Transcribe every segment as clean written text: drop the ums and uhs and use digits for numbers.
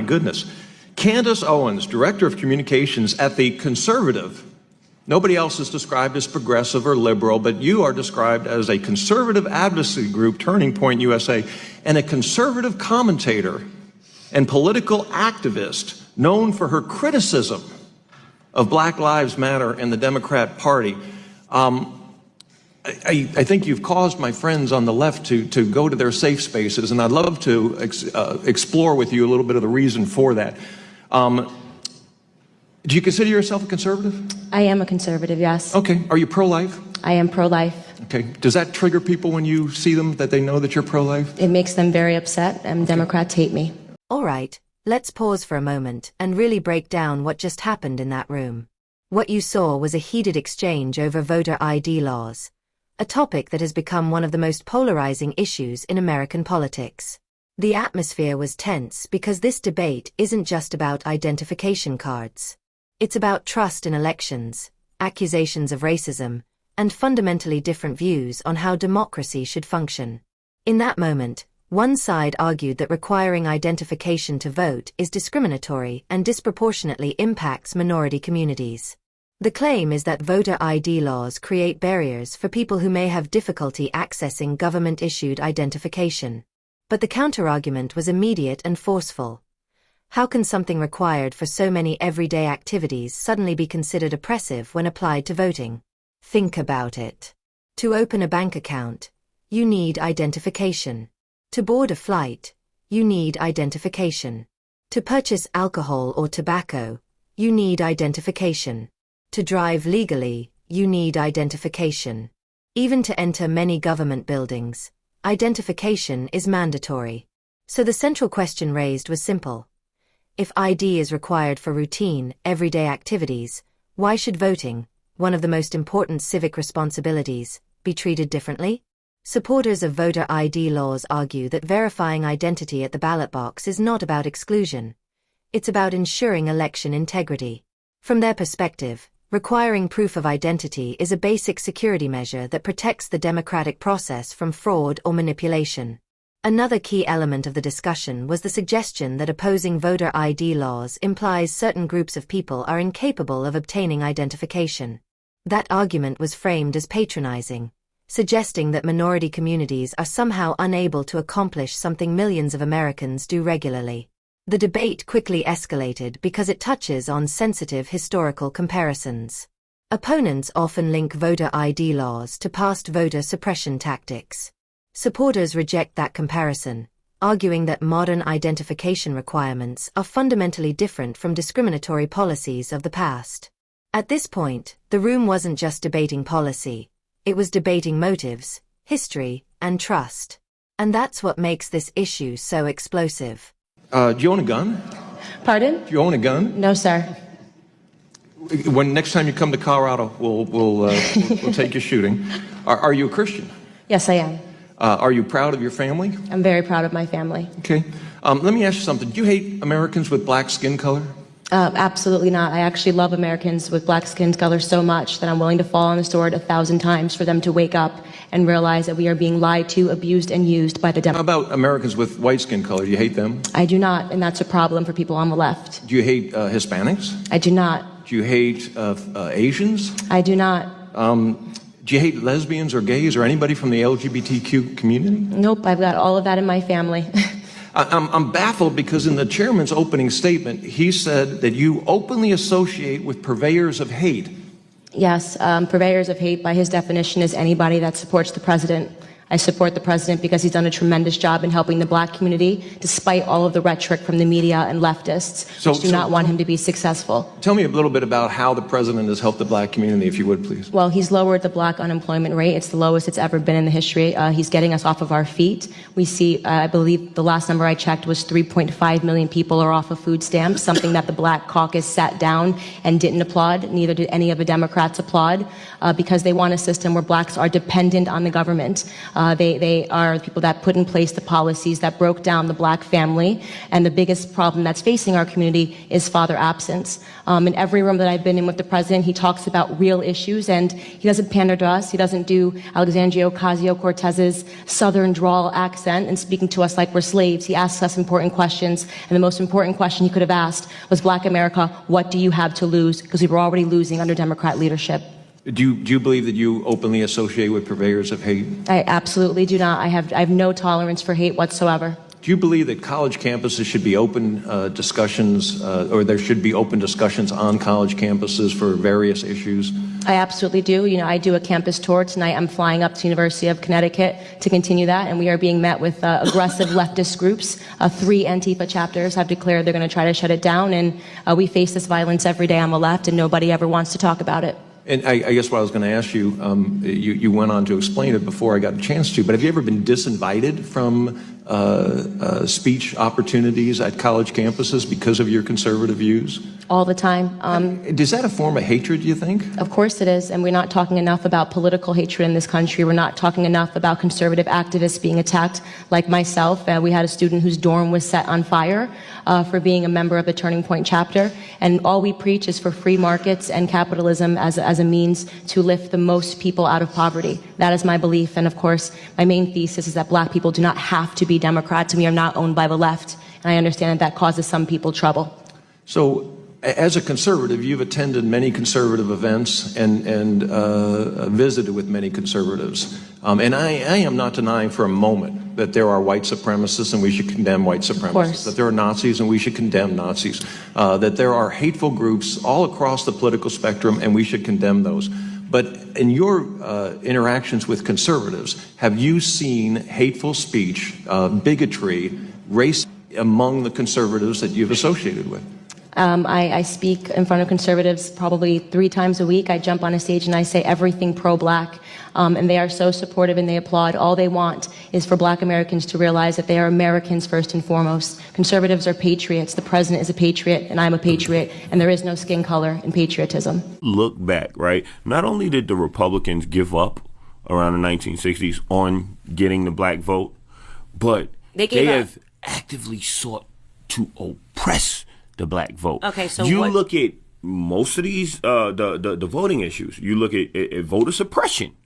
goodness. Candace Owens, Director of Communications at the conservative, nobody else is described as progressive or liberal, but you are described as a conservative advocacy group, Turning Point USA, and a conservative commentator and political activist known for her criticism of Black Lives Matter and the Democrat Party. I think you've caused my friends on the left to go to their safe spaces, and I'd love to explore with you a little bit of the reason for that. Do you consider yourself a conservative? I am a conservative, yes. Okay. Are you pro-life? I am pro-life. Okay. Does that trigger people when you see them, that they know that you're pro-life? It makes them very upset, and okay. Democrats hate me. All right, let's pause for a moment and really break down what just happened in that room. What you saw was a heated exchange over voter ID laws, a topic that has become one of the most polarizing issues in American politics. The atmosphere was tense because this debate isn't just about identification cards. It's about trust in elections, accusations of racism, and fundamentally different views on how democracy should function. In that moment, one side argued that requiring identification to vote is discriminatory and disproportionately impacts minority communities. The claim is that voter ID laws create barriers for people who may have difficulty accessing government-issued identification. But the counterargument was immediate and forceful. How can something required for so many everyday activities suddenly be considered oppressive when applied to voting? Think about it. To open a bank account, you need identification. To board a flight, you need identification. To purchase alcohol or tobacco, you need identification. To drive legally, you need identification. Even to enter many government buildings, identification is mandatory. So the central question raised was simple. If ID is required for routine, everyday activities, why should voting, one of the most important civic responsibilities, be treated differently? Supporters of voter ID laws argue that verifying identity at the ballot box is not about exclusion. It's about ensuring election integrity. From their perspective, requiring proof of identity is a basic security measure that protects the democratic process from fraud or manipulation. Another key element of the discussion was the suggestion that opposing voter ID laws implies certain groups of people are incapable of obtaining identification. That argument was framed as patronizing, suggesting that minority communities are somehow unable to accomplish something millions of Americans do regularly. The debate quickly escalated because it touches on sensitive historical comparisons. Opponents often link voter ID laws to past voter suppression tactics. Supporters reject that comparison, arguing that modern identification requirements are fundamentally different from discriminatory policies of the past. At this point, the room wasn't just debating policy, it was debating motives, history, and trust. And that's what makes this issue so explosive. Do you own a gun? Pardon? Do you own a gun? No, sir. When next time you come to Colorado, we'll take you shooting. Are you a Christian? Yes, I am. Are you proud of your family? I'm very proud of my family. Okay. Let me ask you something. Do you hate Americans with black skin color? Absolutely not. I actually love Americans with black skin color so much that I'm willing to fall on the sword 1,000 times for them to wake up and realize that we are being lied to, abused, and used by the Democrats. How about Americans with white skin color? Do you hate them? I do not, and that's a problem for people on the left. Do you hate Hispanics? I do not. Do you hate Asians? I do not. Do you hate lesbians or gays or anybody from the LGBTQ community? Nope, I've got all of that in my family. I'm baffled because in the chairman's opening statement, he said that you openly associate with purveyors of hate. Yes, purveyors of hate by his definition is anybody that supports the president. I support the president because he's done a tremendous job in helping the black community, despite all of the rhetoric from the media and leftists, which do not want him to be successful. Tell me a little bit about how the president has helped the black community, if you would, please. Well, he's lowered the black unemployment rate. It's the lowest it's ever been in the history. He's getting us off of our feet. We see, I believe the last number I checked was 3.5 million people are off of food stamps, something that the Black Caucus sat down and didn't applaud. Neither did any of the Democrats applaud, because they want a system where blacks are dependent on the government. They are the people that put in place the policies that broke down the black family. And the biggest problem that's facing our community is father absence. In every room that I've been in with the president, he talks about real issues, and he doesn't pander to us. He doesn't do Alexandria Ocasio-Cortez's Southern drawl accent and speaking to us like we're slaves. He asks us important questions, and the most important question he could have asked was, Black America, what do you have to lose? Because we were already losing under Democrat leadership. Do you believe that you openly associate with purveyors of hate? I absolutely do not. I have no tolerance for hate whatsoever. Do you believe that college campuses should be open discussions, or there should be open discussions on college campuses for various issues? I absolutely do. You know, I do a campus tour tonight. I'm flying up to University of Connecticut to continue that, and we are being met with aggressive leftist groups. 3 Antifa chapters have declared they're going to try to shut it down, and we face this violence every day on the left, and nobody ever wants to talk about it. And I guess what I was going to ask you, you went on to explain it before I got a chance to, but have you ever been disinvited from speech opportunities at college campuses because of your conservative views? All the time. Is that a form of hatred, do you think? Of course it is, and we're not talking enough about political hatred in this country. We're not talking enough about conservative activists being attacked, like myself. We had a student whose dorm was set on fire for being a member of the Turning Point chapter, and all we preach is for free markets and capitalism as a means to lift the most people out of poverty. That is my belief, and of course, my main thesis is that black people do not have to be Democrats, and we are not owned by the left, and I understand that causes some people trouble. So, as a conservative, you've attended many conservative events and visited with many conservatives. And I am not denying for a moment that there are white supremacists and we should condemn white supremacists, that there are Nazis and we should condemn Nazis, that there are hateful groups all across the political spectrum and we should condemn those. But in your interactions with conservatives, have you seen hateful speech, bigotry, race among the conservatives that you've associated with? I speak in front of conservatives probably 3 times a week. I jump on a stage and I say everything pro-black, and they are so supportive and they applaud. All they want is for black Americans to realize that they are Americans first and foremost. Conservatives are patriots. The president is a patriot, and I'm a patriot, and there is no skin color in patriotism. Look back, right? Not only did the Republicans give up around the 1960s on getting the black vote, but they have actively sought to oppress the black vote. Okay, so you look at most of these the voting issues. You look at voter suppression,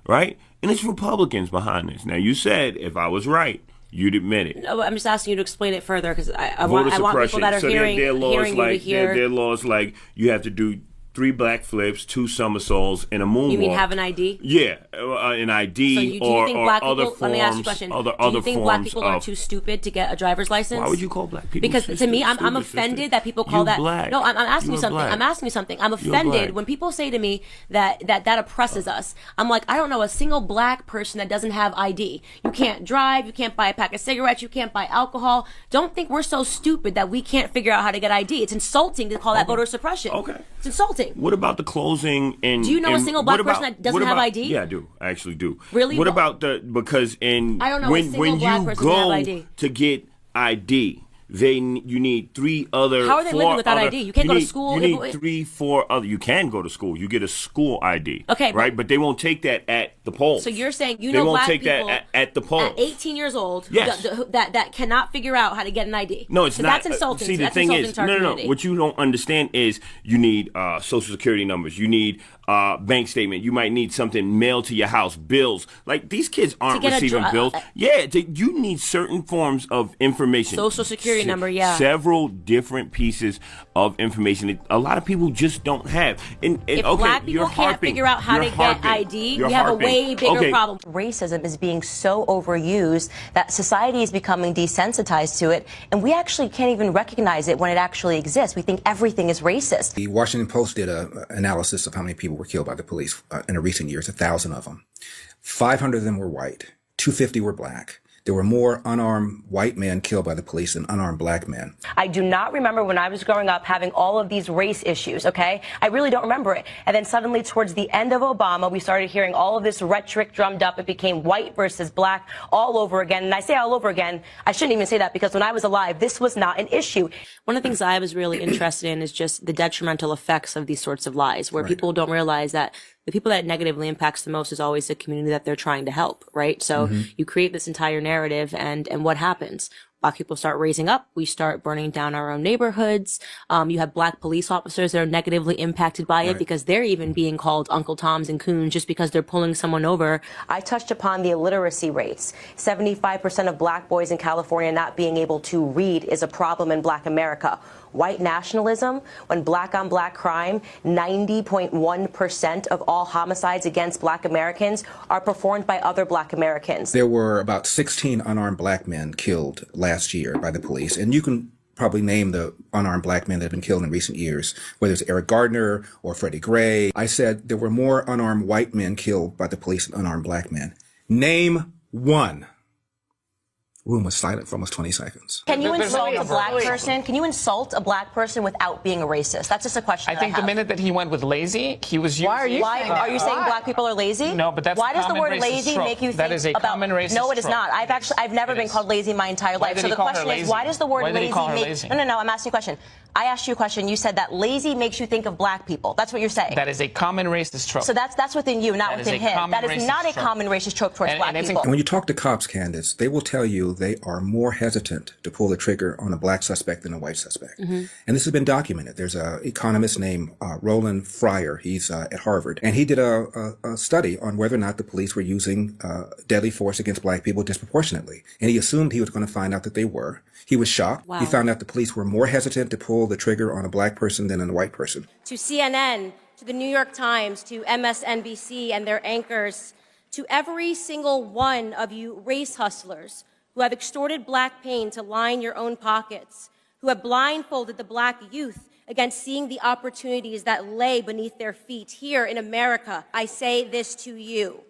right? And it's Republicans behind this. Now, you said if I was right, you'd admit it. No, I'm just asking you to explain it further because I want people that are hearing you to hear. Their laws like you have to do 3 black flips, 2 somersaults, and a moonwalk. You mean have an ID? Yeah, an ID or other forms. Let me ask you a question. Do you think black people are too stupid to get a driver's license? Why would you call black people Because to me, I'm offended that people call that. Black. No, I'm asking you something. Black. I'm asking you something. I'm offended when people say to me that oppresses us. I'm like, I don't know a single black person that doesn't have ID. You can't drive. You can't buy a pack of cigarettes. You can't buy alcohol. Don't think we're so stupid that we can't figure out how to get ID. It's insulting to call that voter suppression. Okay. It's insulting. What about the closing and do you know a single black person that doesn't have ID? Yeah, I do. I actually do. Really? What about because I don't know when a single black person that have ID. To get ID, you need 3 other. How are they living without ID? You can't go to school. You need 3, 4 other. You can go to school. You get a school ID. Okay, right, but they won't take that at the polls. So you're saying they won't black take people that at the polls. at 18 years old yes. that cannot figure out how to get an ID. No, it's not. That's insulting. See, the that's thing insulting is, to our community. What you don't understand is you need social security numbers. You need bank statement. You might need something mailed to your house. Bills. Like these kids aren't receiving bills. You need certain forms of information. Social security number. Yeah. Several different pieces of information that a lot of people just don't have. And if okay, black people can't figure out how to get ID, we have a way bigger problem. Racism is being so overused that society is becoming desensitized to it, and we actually can't even recognize it when it actually exists. We think everything is racist. The Washington Post did an analysis of how many people were killed by the police in the recent years, 1,000 of them. 500 of them were white, 250 were black. There were more unarmed white men killed by the police than unarmed black men. I do not remember when I was growing up having all of these race issues, okay? I really don't remember it. And then suddenly towards the end of Obama, we started hearing all of this rhetoric drummed up. It became white versus black all over again. And I say all over again, I shouldn't even say that because when I was alive, this was not an issue. One of the things I was really interested in is just the detrimental effects of these sorts of lies, where people don't realize that the people that it negatively impacts the most is always the community that they're trying to help, right? So you create this entire narrative, and what happens? Black people start raising up. We start burning down our own neighborhoods. You have Black police officers that are negatively impacted by it because they're even being called Uncle Toms and coons just because they're pulling someone over. I touched upon the illiteracy rates. 75% of Black boys in California not being able to read is a problem in Black America. White nationalism, when Black on Black crime, 90.1% of all homicides against Black Americans are performed by other Black Americans. There were about 16 unarmed Black men killed last year by the police, and you can probably name the unarmed Black men that have been killed in recent years, whether it's Eric Gardner or Freddie Gray. I said there were more unarmed white men killed by the police than unarmed Black men. Name one. Room was silent for almost 20 seconds. Can you insult a Black person? Can you insult a Black person without being a racist? That's just a question I think the minute that he went with lazy, he was using... Why are you saying Black people are lazy? No, but that's why does the word racist lazy trope. make you think that is a about... common racist No, it is trope. not. I've never been called lazy my entire life. So the question is, why does the word lazy make... No, I'm asking you a question. I asked you a question. You said that lazy makes you think of Black people. That's what you're saying. That is a common racist trope. So that's within you, not within him. That is not a common racist trope towards Black people. And when you talk to cops, Candace, they will tell you they are more hesitant to pull the trigger on a Black suspect than a white suspect. And this has been documented. There's an economist named Roland Fryer. He's at Harvard. And he did a study on whether or not the police were using deadly force against Black people disproportionately. And he assumed he was going to find out that they were. He was shocked. Wow. He found out the police were more hesitant to pull the trigger on a Black person than on a white person. To CNN, to the New York Times, to MSNBC and their anchors, to every single one of you race hustlers who have extorted Black pain to line your own pockets, who have blindfolded the Black youth against seeing the opportunities that lay beneath their feet here in America, I say this to you.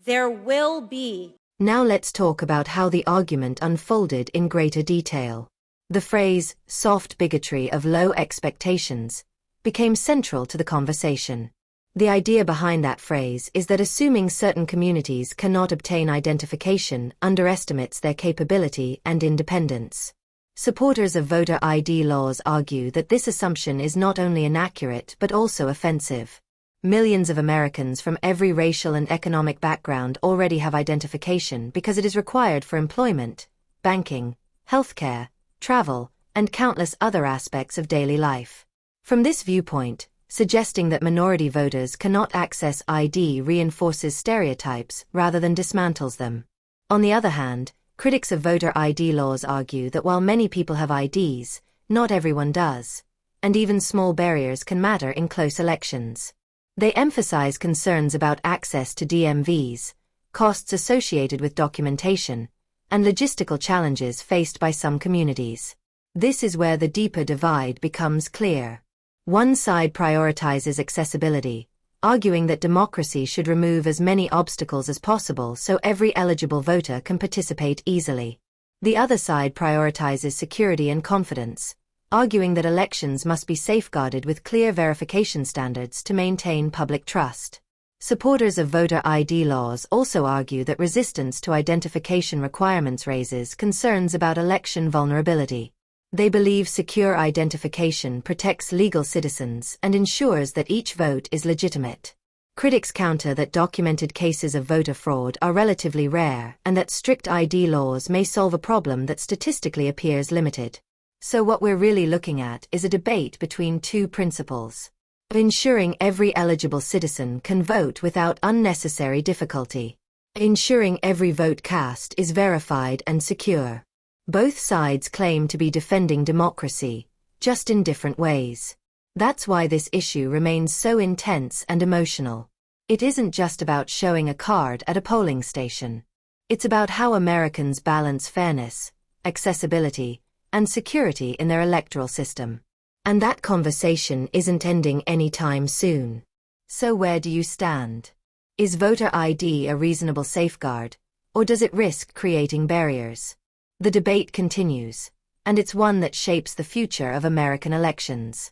There will be... Now let's talk about how the argument unfolded in greater detail. The phrase, soft bigotry of low expectations, became central to the conversation. The idea behind that phrase is that assuming certain communities cannot obtain identification underestimates their capability and independence. Supporters of voter ID laws argue that this assumption is not only inaccurate but also offensive. Millions of Americans from every racial and economic background already have identification because it is required for employment, banking, healthcare, travel, and countless other aspects of daily life. From this viewpoint, suggesting that minority voters cannot access ID reinforces stereotypes rather than dismantles them. On the other hand, critics of voter ID laws argue that while many people have IDs, not everyone does, and even small barriers can matter in close elections. They emphasize concerns about access to DMVs, costs associated with documentation, and logistical challenges faced by some communities. This is where the deeper divide becomes clear. One side prioritizes accessibility, arguing that democracy should remove as many obstacles as possible so every eligible voter can participate easily. The other side prioritizes security and confidence, arguing that elections must be safeguarded with clear verification standards to maintain public trust. Supporters of voter ID laws also argue that resistance to identification requirements raises concerns about election vulnerability. They believe secure identification protects legal citizens and ensures that each vote is legitimate. Critics counter that documented cases of voter fraud are relatively rare and that strict ID laws may solve a problem that statistically appears limited. So what we're really looking at is a debate between two principles: ensuring every eligible citizen can vote without unnecessary difficulty, ensuring every vote cast is verified and secure. Both sides claim to be defending democracy, just in different ways. That's why this issue remains so intense and emotional. It isn't just about showing a card at a polling station. It's about how Americans balance fairness, accessibility, and security in their electoral system. And that conversation isn't ending anytime soon. So where do you stand? Is voter ID a reasonable safeguard, or does it risk creating barriers? The debate continues, and it's one that shapes the future of American elections.